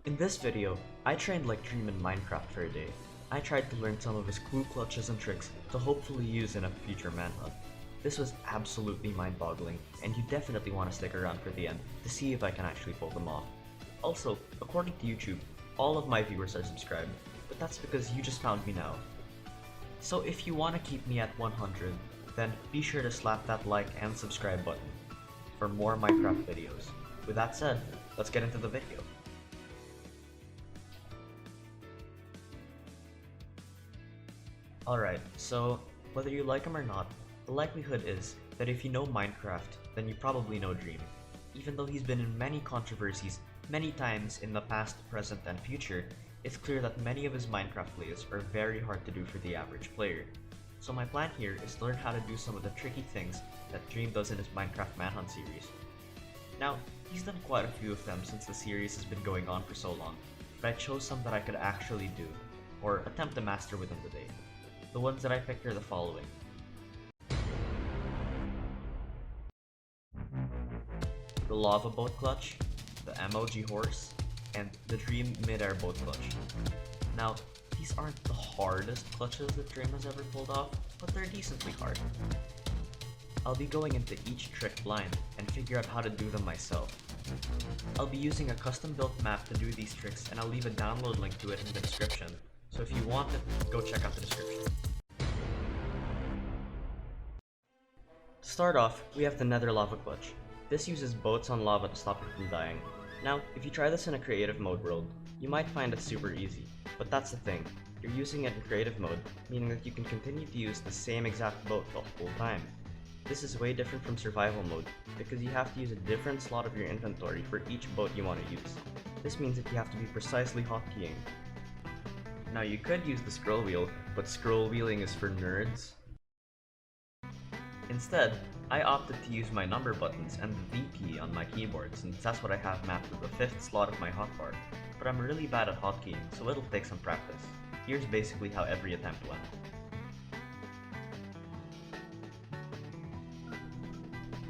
In this video, I trained like Dream in Minecraft for a day. I tried to learn some of his cool clutches and tricks to hopefully use in a future manhunt. This was absolutely mind-boggling, and you definitely want to stick around for the end to see if I can actually pull them off. Also, according to YouTube, all of my viewers are subscribed, but that's because you just found me now. So if you want to keep me at 100, then be sure to slap that like and subscribe button for more Minecraft videos. With that said, let's get into the video. Alright, so whether you like him or not, the likelihood is that if you know Minecraft, then you probably know Dream. Even though he's been in many controversies many times in the past, present, and future, it's clear that many of his Minecraft plays are very hard to do for the average player. So my plan here is to learn how to do some of the tricky things that Dream does in his Minecraft Manhunt series. Now, he's done quite a few of them since the series has been going on for so long, but I chose some that I could actually do, or attempt to master within the day. The ones that I picked are the following. The Lava Boat Clutch, the MLG Horse, and the Dream Mid-Air Boat Clutch. Now, these aren't the hardest clutches that Dream has ever pulled off, but they're decently hard. I'll be going into each trick blind and figure out how to do them myself. I'll be using a custom-built map to do these tricks, and I'll leave a download link to it in the description, so if you want it, go check out the description. To start off, we have the Nether Lava Clutch. This uses boats on lava to stop you from dying. Now, if you try this in a creative mode world, you might find it super easy, but that's the thing. You're using it in creative mode, meaning that you can continue to use the same exact boat the whole time. This is way different from survival mode, because you have to use a different slot of your inventory for each boat you want to use. This means that you have to be precisely hotkeying. Now you could use the scroll wheel, but scroll wheeling is for nerds. Instead, I opted to use my number buttons and the V key on my keyboard since that's what I have mapped to the 5th slot of my hotbar, but I'm really bad at hotkeying, so it'll take some practice. Here's basically how every attempt went.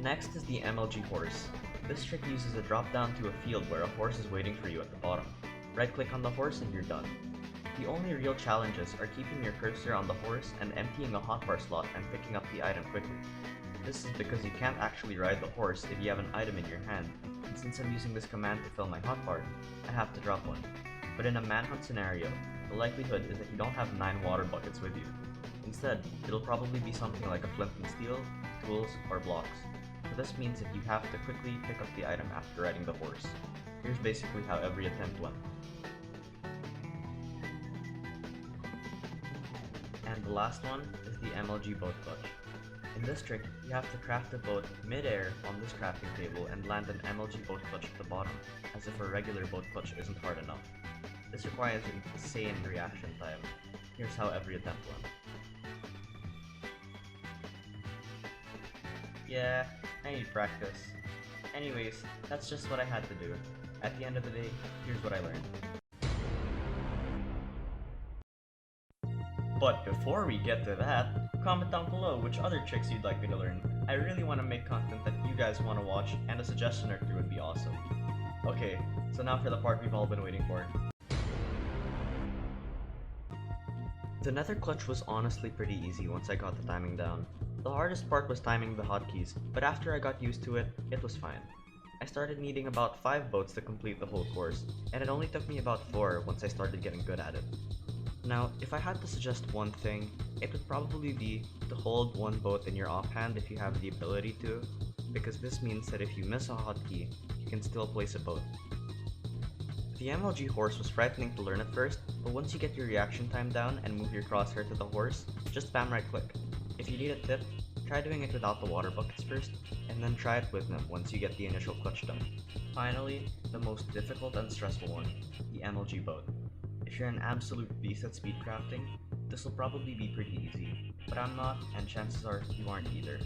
Next is the MLG Horse. This trick uses a drop down to a field where a horse is waiting for you at the bottom. Right click on the horse and you're done. The only real challenges are keeping your cursor on the horse and emptying a hotbar slot and picking up the item quickly. This is because you can't actually ride the horse if you have an item in your hand, and since I'm using this command to fill my hotbar, I have to drop one. But in a manhunt scenario, the likelihood is that you don't have 9 water buckets with you. Instead, it'll probably be something like a flint and steel, tools, or blocks. So this means that you have to quickly pick up the item after riding the horse. Here's basically how every attempt went. And the last one is the MLG Boat Clutch. In this trick, you have to craft a boat mid-air on this crafting table and land an MLG Boat Clutch at the bottom, as if a regular boat clutch isn't hard enough. This requires an insane reaction time. Here's how every attempt went. Yeah, I need practice. Anyways, that's just what I had to do. At the end of the day, here's what I learned. But before we get to that, comment down below which other tricks you'd like me to learn. I really want to make content that you guys want to watch, and a suggestion or two would be awesome. Okay, so now for the part we've all been waiting for. The Nether Clutch was honestly pretty easy once I got the timing down. The hardest part was timing the hotkeys, but after I got used to it, it was fine. I started needing about 5 boats to complete the whole course, and it only took me about 4 once I started getting good at it. Now, if I had to suggest one thing, it would probably be to hold one boat in your offhand if you have the ability to, because this means that if you miss a hotkey, you can still place a boat. The MLG Horse was frightening to learn at first, but once you get your reaction time down and move your crosshair to the horse, just spam right click. If you need a tip, try doing it without the water buckets first, and then try it with them once you get the initial clutch done. Finally, the most difficult and stressful one, the MLG Boat. If you're an absolute beast at speedcrafting, this will probably be pretty easy, but I'm not, and chances are you aren't either.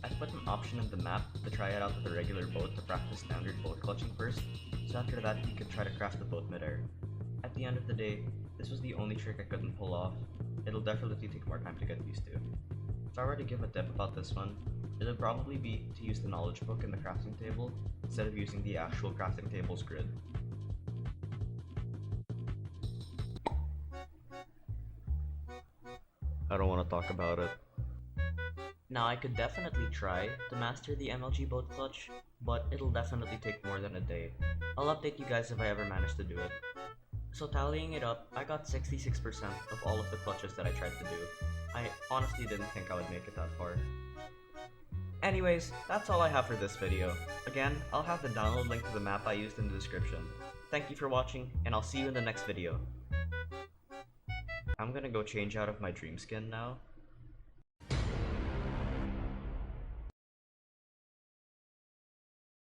I've put an option in the map to try it out with a regular boat to practice standard boat clutching first, so after that you can try to craft the boat mid-air. At the end of the day, this was the only trick I couldn't pull off. It'll definitely take more time to get used to. If I were to give a tip about this one, it would probably be to use the knowledge book in the crafting table instead of using the actual crafting table's grid. I don't want to talk about it. Now I could definitely try to master the MLG boat clutch, but it'll definitely take more than a day. I'll update you guys if I ever manage to do it. So tallying it up, I got 66% of all of the clutches that I tried to do. I honestly didn't think I would make it that far. Anyways, that's all I have for this video. Again, I'll have the download link to the map I used in the description. Thank you for watching, and I'll see you in the next video. I'm gonna go change out of my dream skin now.